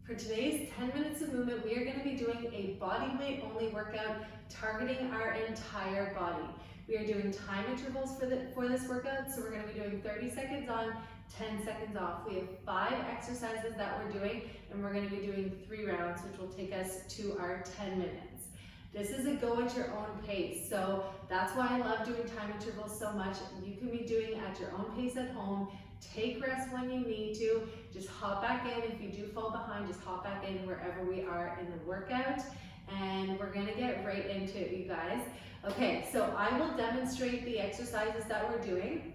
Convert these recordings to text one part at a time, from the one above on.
For today's 10 minutes of movement, we are going to be doing a body weight only workout targeting our entire body. We are doing time intervals for this workout, so we're going to be doing 30 seconds on, 10 seconds off. We have 5 exercises that we're doing, and we're going to be doing 3 rounds, which will take us to our 10 minutes. This is a go at your own pace, so that's why I love doing time intervals so much. You can be doing at your own pace at home. Take rest when you need to. Just hop back in. If you do fall behind, just hop back in wherever we are in the workout. And we're gonna get right into it, you guys. Okay, so I will demonstrate the exercises that we're doing.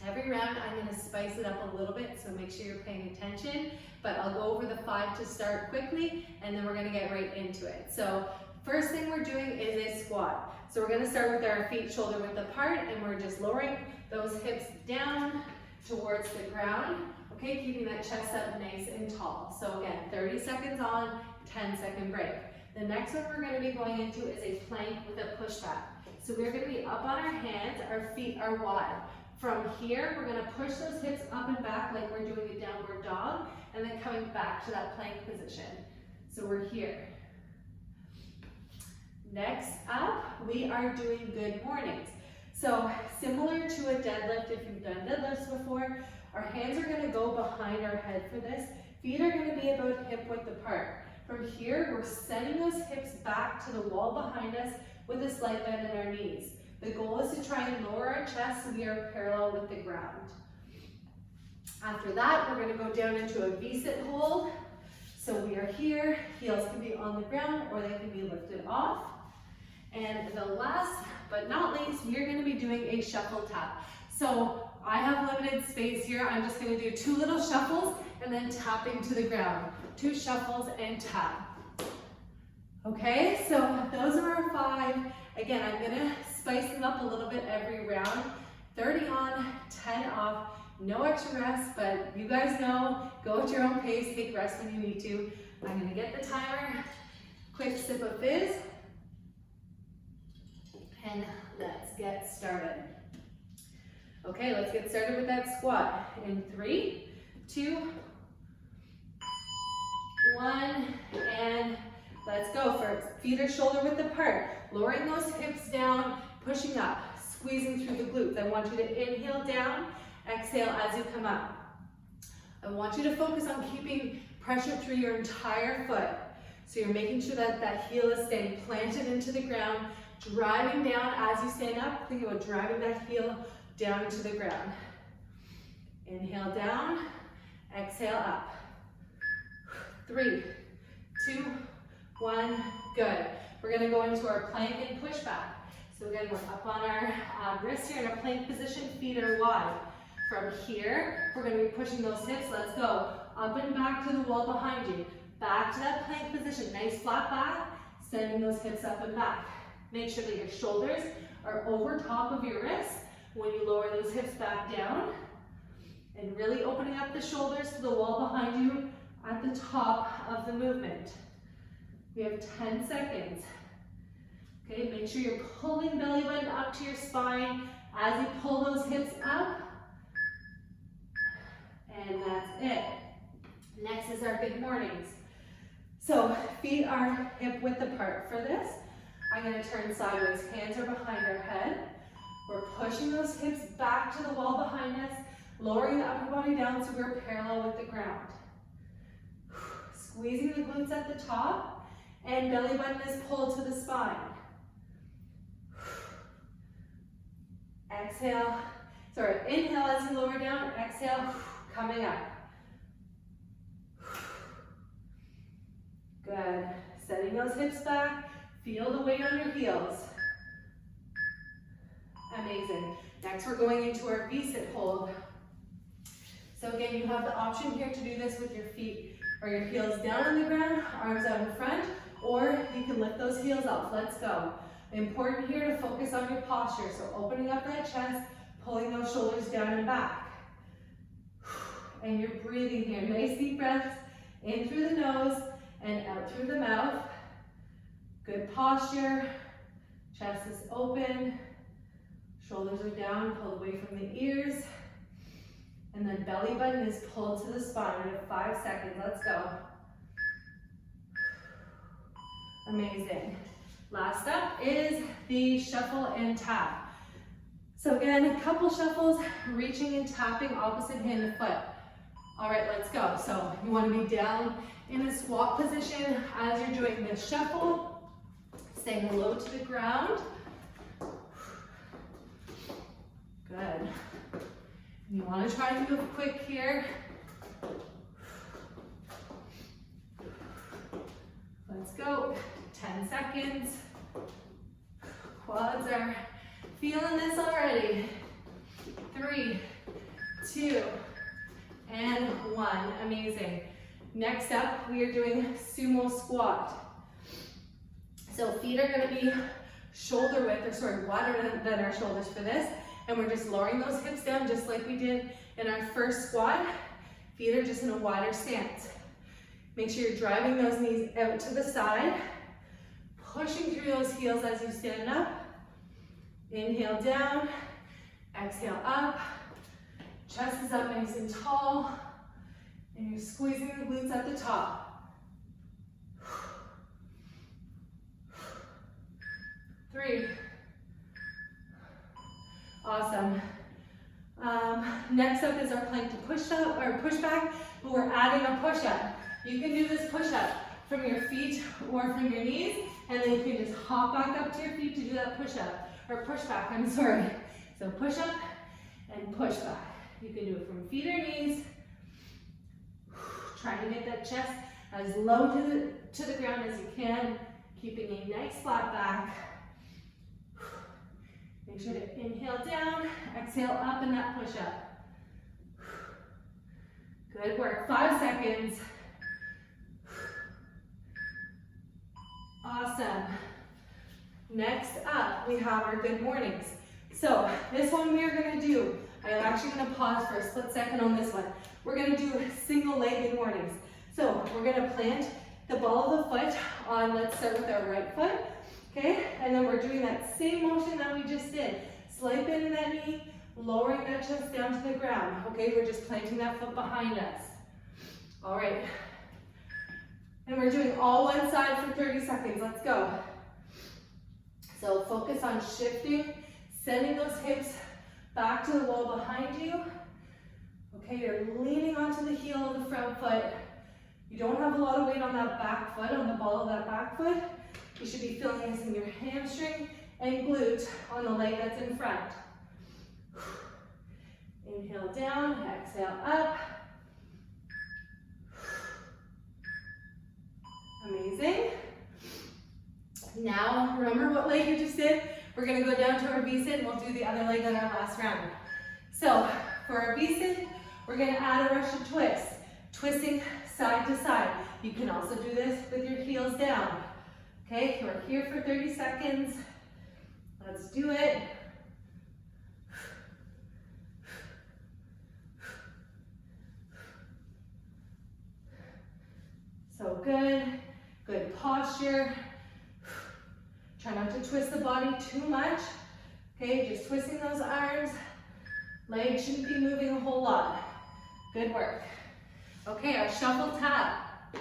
Every round, I'm gonna spice it up a little bit, so make sure you're paying attention. But I'll go over the 5 to start quickly, and then we're gonna get right into it. So first thing we're doing is a squat. So we're gonna start with our feet shoulder width apart, and we're just lowering those hips down towards the ground, okay, keeping that chest up nice and tall. So again, 30 seconds on, 10-second break. The next one we're going to be going into is a plank with a pushback. So we're going to be up on our hands, our feet are wide. From here, we're going to push those hips up and back like we're doing a downward dog, and then coming back to that plank position. So we're here. Next up, we are doing good mornings. So similar to a deadlift, if you've done deadlifts before, our hands are gonna go behind our head for this. Feet are gonna be about hip width apart. From here, we're sending those hips back to the wall behind us with a slight bend in our knees. The goal is to try and lower our chest so we are parallel with the ground. After that, we're gonna go down into a V-sit hold. So we are here, heels can be on the ground or they can be lifted off. And the last but not least, we are going to be doing a shuffle tap. So I have limited space here. I'm just going to do 2 little shuffles and then tapping to the ground. 2 shuffles and tap. Okay, so those are our 5. Again, I'm going to spice them up a little bit every round. 30 on, 10 off. No extra rest, but you guys know, go at your own pace, take rest when you need to. I'm going to get the timer. Quick sip of fizz. And let's get started. Okay, let's get started with that squat. In 3, 2, 1, and let's go. For feet are shoulder width apart. Lowering those hips down, pushing up, squeezing through the glutes. I want you to inhale down, exhale as you come up. I want you to focus on keeping pressure through your entire foot. So you're making sure that that heel is staying planted into the ground, driving down as you stand up. Think about driving that heel down into the ground. Inhale down, exhale up. 3, 2, 1, good. We're gonna go into our plank and pushback. So again, we're up on our wrists here in a plank position, feet are wide. From here, we're gonna be pushing those hips, let's go. Up and back to the wall behind you. Back to that plank position, nice flat back, sending those hips up and back. Make sure that your shoulders are over top of your wrists when you lower those hips back down. And really opening up the shoulders to the wall behind you at the top of the movement. We have 10 seconds. Okay, make sure you're pulling belly button up to your spine as you pull those hips up. And that's it. Next is our good mornings. So feet are hip width apart for this. I'm going to turn sideways. Hands are behind our head. We're pushing those hips back to the wall behind us, lowering the upper body down so we're parallel with the ground. Squeezing the glutes at the top, and belly button is pulled to the spine. Exhale, inhale as you lower down, exhale, coming up. Good. Setting those hips back. Feel the weight on your heels. Amazing. Next, we're going into our V-sit hold. So again, you have the option here to do this with your feet or your heels down on the ground, arms out in front, or you can lift those heels up. Let's go. Important here to focus on your posture. So opening up that chest, pulling those shoulders down and back. And you're breathing here. Nice deep breaths in through the nose and out through the mouth. Good posture, chest is open, shoulders are down, pulled away from the ears, and then belly button is pulled to the spine. We have 5 seconds, let's go. Amazing. Last up is the shuffle and tap. So again, a couple shuffles, reaching and tapping opposite hand and foot. All right, let's go. So you want to be down in a squat position as you're doing this shuffle, staying low to the ground. Good. You want to try to move quick here. Let's go. 10 seconds. Quads are feeling this already. 3, 2, and 1. Amazing. Next up, we are doing sumo squat. So feet are going to be shoulder width, or sorry, wider than our shoulders for this. And we're just lowering those hips down just like we did in our first squat. Feet are just in a wider stance. Make sure you're driving those knees out to the side, pushing through those heels as you stand up. Inhale down, exhale up. Chest is up nice and tall, and you're squeezing the glutes at the top. 3. Awesome. Next up is our plank to push up or push back, but we're adding a push up. You can do this push up from your feet or from your knees, and then you can just hop back up to your feet to do that push up or push back. I'm sorry. So push up and push back. You can do it from feet or knees. Try to get that chest as low to the ground as you can, keeping a nice flat back. Make sure to inhale down, exhale up in that push up. Good work. 5 seconds. Awesome. Next up, we have our good mornings. So this one we are going to do, I'm actually going to pause for a split second on this one. We're going to do single leg good mornings. So we're going to plant the ball of the foot on, let's start with our right foot. Okay, and then we're doing that same motion that we just did. Slight bend in that knee, lowering that chest down to the ground. Okay, we're just planting that foot behind us. All right. And we're doing all one side for 30 seconds. Let's go. So focus on shifting, sending those hips back to the wall behind you. Okay, you're leaning onto the heel of the front foot. You don't have a lot of weight on that back foot, on the ball of that back foot. You should be feeling this in your hamstring and glute on the leg that's in front. Inhale down, exhale up. Amazing. Now, remember what leg you just did? We're gonna go down to our V-sit and we'll do the other leg on our last round. So, for our V-sit, we're gonna add a Russian twist, twisting side to side. You can also do this with your heels down. Okay, we're here for 30 seconds. Let's do it. So good, good posture. Try not to twist the body too much. Okay, just twisting those arms. Legs shouldn't be moving a whole lot. Good work. Okay, our shuffle tap.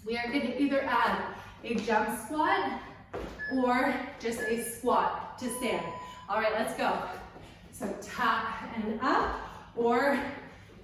We are going to either add a jump squat or just a squat to stand. All right, let's go. So tap and up, or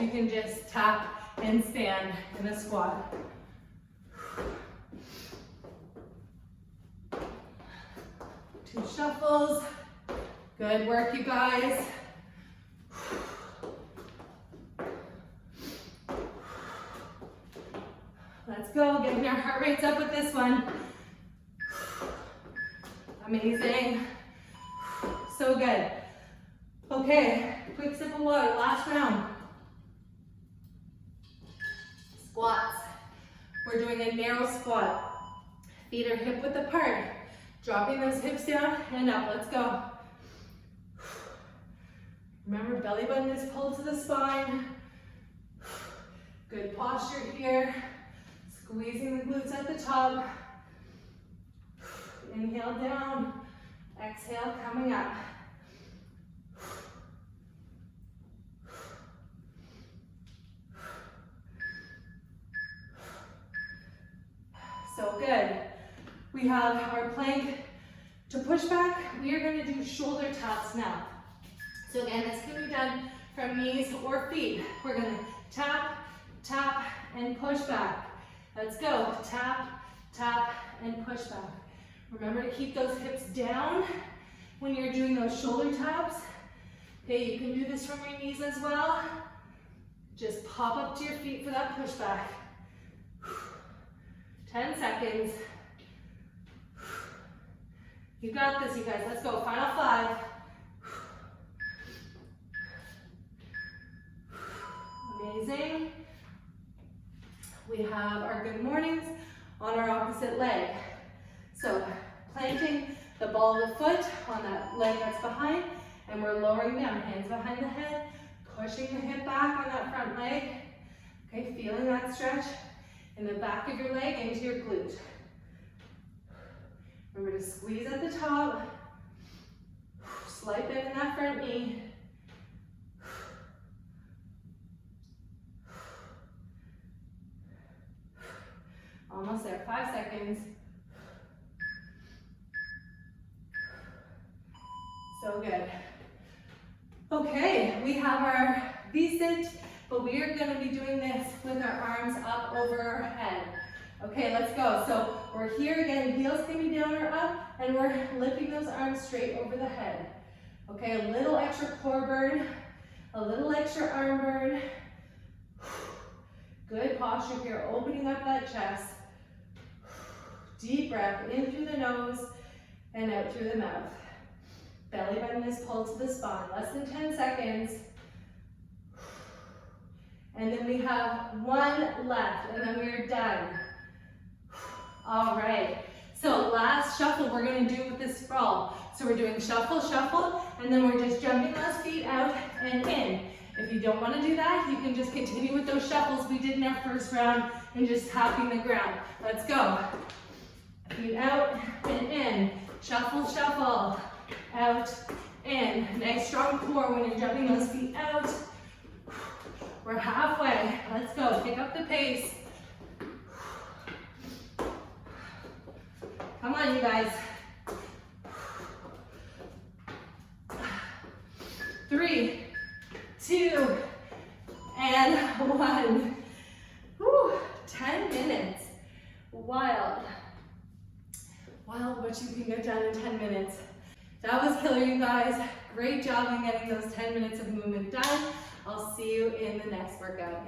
you can just tap and stand in a squat. Two shuffles. Good work, you guys. Let's go, getting our heart rates up with this one. Amazing. So good. Okay, quick sip of water, last round. Squats. We're doing a narrow squat. Feet are hip width apart. Dropping those hips down and up, let's go. Remember, belly button is pulled to the spine. Good posture here. Squeezing the glutes at the top. Inhale down. Exhale, coming up. So good. We have our plank to push back. We are going to do shoulder taps now. So again, this can be done from knees or feet. We're going to tap, tap, and push back. Let's go. Tap, tap, and push back. Remember to keep those hips down when you're doing those shoulder taps. Okay, you can do this from your knees as well. Just pop up to your feet for that pushback. 10 seconds. You got this, you guys. Let's go. Final 5. Amazing. We have our good mornings on our opposite leg. So planting the ball of the foot on that leg that's behind, and we're lowering down, hands behind the head, pushing the hip back on that front leg. Okay, feeling that stretch in the back of your leg into your glute. Remember to squeeze at the top, slight bend in that front knee. Almost there, 5 seconds. So good. Okay, we have our V-sit, but we are going to be doing this with our arms up over our head. Okay, let's go. So we're here again, heels can be down or up, and we're lifting those arms straight over the head. Okay, a little extra core burn, a little extra arm burn. Good posture here, opening up that chest. Deep breath in through the nose and out through the mouth. Belly button is pulled to the spine, less than 10 seconds. And then we have 1 left, and then we're done. All right, so last shuffle we're gonna do with this sprawl. So we're doing shuffle, shuffle, and then we're just jumping those feet out and in. If you don't wanna do that, you can just continue with those shuffles we did in our first round and just tapping the ground. Let's go. Feet out and in. Shuffle, shuffle. Out, in. Nice strong core when you're jumping those feet out. We're halfway. Let's go. Pick up the pace. Come on, you guys. 3, 2, and 1. Whew, 10 minutes. Wild. Wild what you can get done in 10 minutes. That was killer, you guys. Great job in getting those 10 minutes of movement done. I'll see you in the next workout.